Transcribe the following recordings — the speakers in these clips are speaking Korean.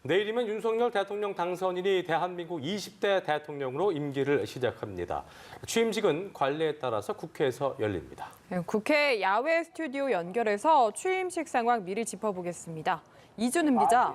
내일이면 윤석열 대통령 당선인이 대한민국 20대 대통령으로 임기를 시작합니다. 취임식은 관례에 따라서 국회에서 열립니다. 국회 야외 스튜디오 연결해서 취임식 상황 미리 짚어보겠습니다. 이준흠 기자.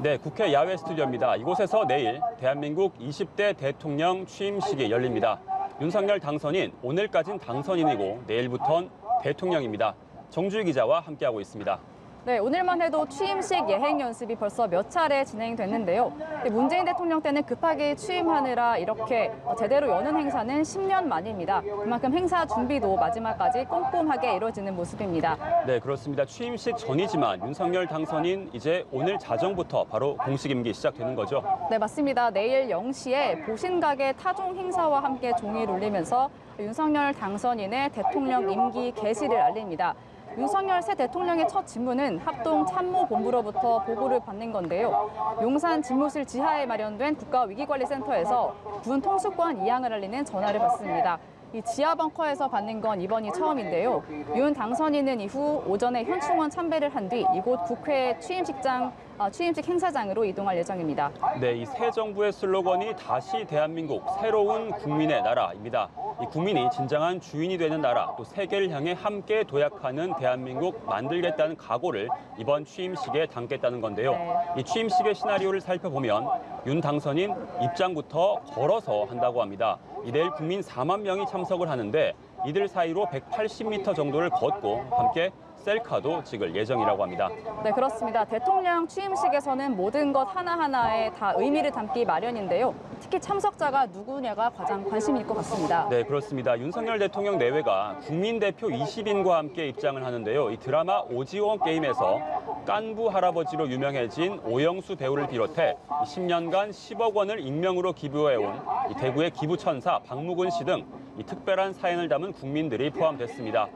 네, 국회 야외 스튜디오입니다. 이곳에서 내일 대한민국 20대 대통령 취임식이 열립니다. 윤석열 당선인, 오늘까진 당선인이고 내일부터는 대통령입니다. 정주희 기자와 함께하고 있습니다. 네, 오늘만 해도 취임식 예행 연습이 벌써 몇 차례 진행됐는데요. 문재인 대통령 때는 급하게 취임하느라 이렇게 제대로 여는 행사는 10년 만입니다. 그만큼 행사 준비도 마지막까지 꼼꼼하게 이루어지는 모습입니다. 네, 그렇습니다. 취임식 전이지만 윤석열 당선인 이제 오늘 자정부터 바로 공식 임기 시작되는 거죠? 네, 맞습니다. 내일 0시에 보신각의 타종 행사와 함께 종이를 울리면서 윤석열 당선인의 대통령 임기 개시를 알립니다. 윤석열 새 대통령의 첫 직무는 합동참모본부로부터 보고를 받는 건데요. 용산 집무실 지하에 마련된 국가위기관리센터에서 군 통수권 이양을 알리는 전화를 받습니다. 이 지하 벙커에서 받는 건 이번이 처음인데요. 윤 당선인은 이후 오전에 현충원 참배를 한 뒤 이곳 국회 취임식 행사장으로 이동할 예정입니다. 네, 이 새 정부의 슬로건이 다시 대한민국, 새로운 국민의 나라입니다. 이 국민이 진정한 주인이 되는 나라, 또 세계를 향해 함께 도약하는 대한민국 만들겠다는 각오를 이번 취임식에 담겠다는 건데요. 이 취임식의 시나리오를 살펴보면 윤 당선인 입장부터 걸어서 한다고 합니다. 내일 국민 4만 명이 참석을 하는데 이들 사이로 180m 정도를 걷고 함께 셀카도 찍을 예정이라고 합니다. 네, 그렇습니다. 대통령 취임식에서는 모든 것 하나하나에 다 의미를 담기 마련인데요. 특히 참석자가 누구냐가 가장 관심일 것 같습니다. 네, 그렇습니다. 윤석열 대통령 내외가 국민대표 20인과 함께 입장을 하는데요. 이 드라마 오지원 게임에서 깐부 할아버지로 유명해진 오영수 배우를 비롯해 10년간 10억 원을 익명으로 기부해온 대구의 기부천사 박무근 씨 등 특별한 사연을 담은 국민들이 포함됐습니다.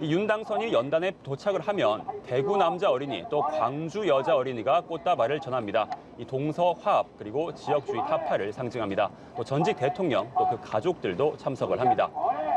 윤 당선인이 연단에 도착을 하면 대구 남자 어린이 또 광주 여자 어린이가 꽃다발을 전합니다. 이 동서 화합 그리고 지역주의 타파를 상징합니다. 또 전직 대통령 또 그 가족들도 참석을 합니다.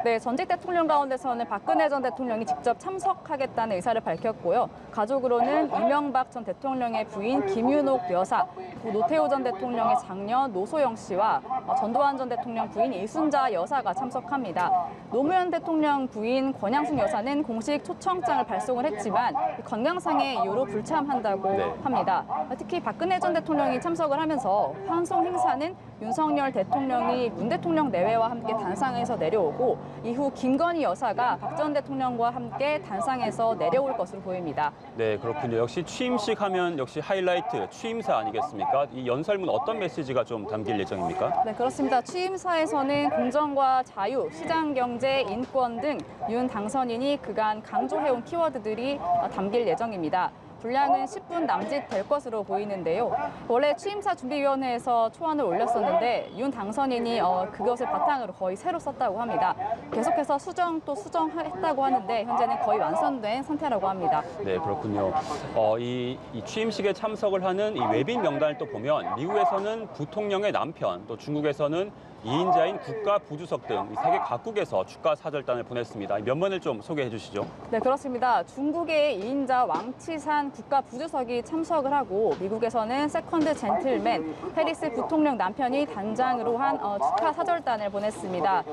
네, 전직 대통령 가운데서는 박근혜 전 대통령이 직접 참석하겠다는 의사를 밝혔고요. 가족으로는 이명박 전 대통령의 부인 김윤옥 여사, 노태우 전 대통령의 장녀 노소영 씨와 전두환 전 대통령 부인 이순자 여사가 참석합니다. 노무현 대통령 부인 권양숙 여사는 공식 초청장을 발송을 했지만 건강상의 이유로 불참한다고 합니다. 특히 박근혜 전 대통령이 참석을 하면서 환송 행사는 윤석열 대통령이 문 대통령 내외와 함께 단상에서 내려오고 이후 김건희 여사가 박 전 대통령과 함께 단상에서 내려올 것으로 보입니다. 네, 그렇군요. 역시 취임식 하면 역시 하이라이트 취임사 아니겠습니까? 이 연설문 어떤 메시지가 좀 담길 예정입니까? 네, 그렇습니다. 취임사에서는 공정과 자유, 시장경제, 인권 등 윤 당선인이 그간 강조해온 키워드들이 담길 예정입니다. 분량은 10분 남짓 될 것으로 보이는데요. 원래 취임사 준비위원회에서 초안을 올렸었는데 윤 당선인이 그것을 바탕으로 거의 새로 썼다고 합니다. 계속해서 수정 또 수정했다고 하는데 현재는 거의 완성된 상태라고 합니다. 네, 그렇군요. 이 취임식에 참석을 하는 이 외빈 명단을 또 보면 미국에서는 부통령의 남편, 또 중국에서는 2인자인 국가부주석 등 세계 각국에서 축하 사절단을 보냈습니다. 면면을 좀 소개해 주시죠. 네, 그렇습니다. 중국의 2인자 왕치산 국가부주석이 참석을 하고 미국에서는 세컨드 젠틀맨 해리스 부통령 남편이 단장으로 한 축하 사절단을 보냈습니다.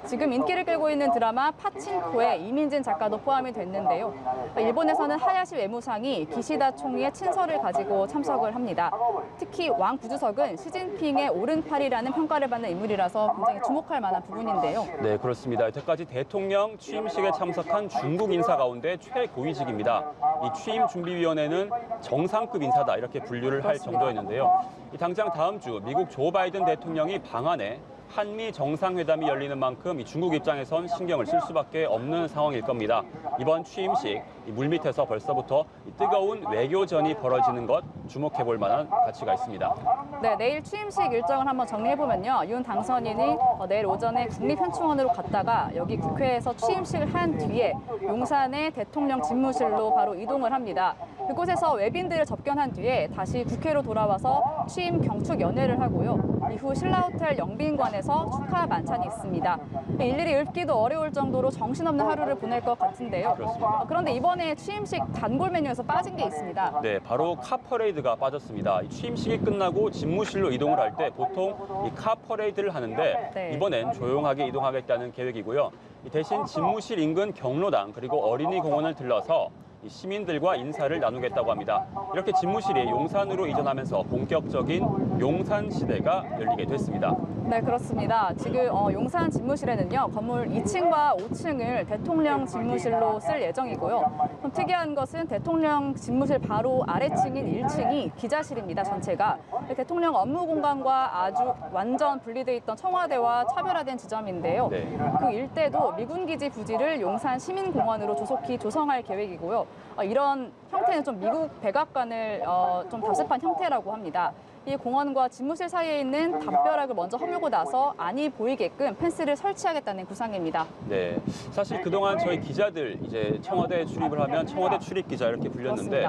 지금 인기를 끌고 있는 드라마 파친코의 이민진 작가도 포함이 됐는데요. 일본에서는 하야시 외무상이 기시다 총리의 친서를 가지고 참석을 합니다. 특히 왕 부주석은 시진핑의 오른팔이라는 평가를 받는 인물이라서 굉장히 주목할 만한 부분인데요. 네, 그렇습니다. 여태까지 대통령 취임식에 참석한 중국 인사 가운데 최고위직입니다. 이 취임준비위원회는 정상급 인사다 이렇게 분류를 할 정도였는데요. 당장 다음 주 미국 조 바이든 대통령이 방한해 한미 정상회담이 열리는 만큼 이 중국 입장에선 신경을 쓸 수밖에 없는 상황일 겁니다. 이번 취임식 물밑에서 벌써부터 뜨거운 외교전이 벌어지는 것 주목해 볼 만한 가치가 있습니다. 네, 내일 취임식 일정을 한번 정리해보면요. 윤 당선인이 내일 오전에 국립현충원으로 갔다가 여기 국회에서 취임식을 한 뒤에 용산의 대통령 집무실로 바로 이동을 합니다. 그곳에서 외빈들을 접견한 뒤에 다시 국회로 돌아와서 취임 경축 연회를 하고요. 이후 신라호텔 영빈관에서 축하 만찬이 있습니다. 일일이 읊기도 어려울 정도로 정신없는 하루를 보낼 것 같은데요. 그렇습니다. 그런데 이번에 취임식 단골 메뉴에서 빠진 게 있습니다. 네, 바로 카 퍼레이드가 빠졌습니다. 이 취임식이 끝나고 집무실로 이동을 할 때 보통 이 카 퍼레이드를 하는데 네. 이번엔 조용하게 이동하겠다는 계획이고요. 대신 집무실 인근 경로당 그리고 어린이 공원을 들러서 이 시민들과 인사를 나누겠다고 합니다. 이렇게 집무실이 용산으로 이전하면서 본격적인 용산 시대가 열리게 됐습니다. 네, 그렇습니다. 지금 용산 집무실에는요, 건물 2층과 5층을 대통령 집무실로 쓸 예정이고요. 좀 특이한 것은 대통령 집무실 바로 아래층인 1층이 기자실입니다, 전체가. 대통령 업무 공간과 아주 완전 분리돼 있던 청와대와 차별화된 지점인데요. 네. 그 일대도 미군 기지 부지를 용산 시민공원으로 조속히 조성할 계획이고요. 이런 형태는 좀 미국 백악관을 좀 답습한 형태라고 합니다. 이 공원과 집무실 사이에 있는 담벼락을 먼저 허물고 나서 안이 보이게끔 펜스를 설치하겠다는 구상입니다. 네, 사실 그동안 저희 기자들 이제 청와대에 출입을 하면 청와대 출입 기자 이렇게 불렸는데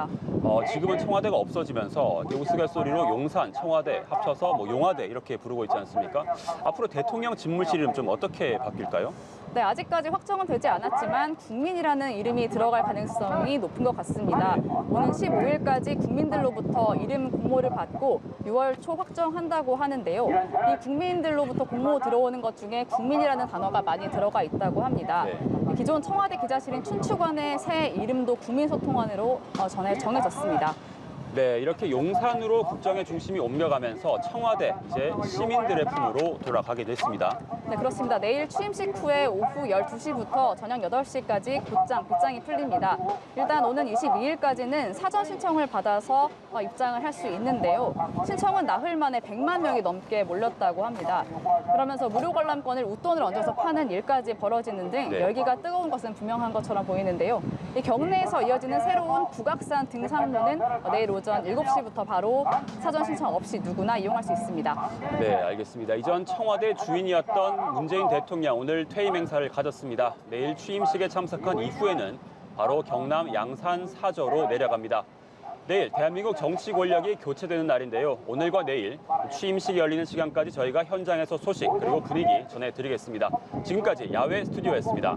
지금은 청와대가 없어지면서 우스갯소리로 용산, 청와대 합쳐서 뭐 용화대 이렇게 부르고 있지 않습니까? 앞으로 대통령 집무실 이름 좀 어떻게 바뀔까요? 네, 아직까지 확정은 되지 않았지만 국민이라는 이름이 들어갈 가능성이 높은 것 같습니다. 오는 15일까지 국민들로부터 이름 공모를 받고 6월 초 확정한다고 하는데요. 이 국민들로부터 공모 들어오는 것 중에 국민이라는 단어가 많이 들어가 있다고 합니다. 네. 기존 청와대 기자실인 춘추관의 새 이름도 국민소통원으로 정해졌습니다. 네, 이렇게 용산으로 국정의 중심이 옮겨가면서 청와대 이제 시민들의 품으로 돌아가게 됐습니다. 네, 그렇습니다. 내일 취임식 후에 오후 12시부터 저녁 8시까지 빗장이 풀립니다. 일단 오는 22일까지는 사전 신청을 받아서 입장을 할 수 있는데요. 신청은 나흘 만에 100만 명이 넘게 몰렸다고 합니다. 그러면서 무료 관람권을 웃돈을 얹어서 파는 일까지 벌어지는 등 네. 열기가 뜨거운 것은 분명한 것처럼 보이는데요. 이 경내에서 이어지는 새로운 북악산 등산로는 내일 오전 7시부터 바로 사전 신청 없이 누구나 이용할 수 있습니다. 네, 알겠습니다. 이전 청와대 주인이었던 문재인 대통령 오늘 퇴임 행사를 가졌습니다. 내일 취임식에 참석한 이후에는 바로 경남 양산 사저로 내려갑니다. 내일 대한민국 정치 권력이 교체되는 날인데요. 오늘과 내일 취임식이 열리는 시간까지 저희가 현장에서 소식 그리고 분위기 전해드리겠습니다. 지금까지 야외 스튜디오였습니다.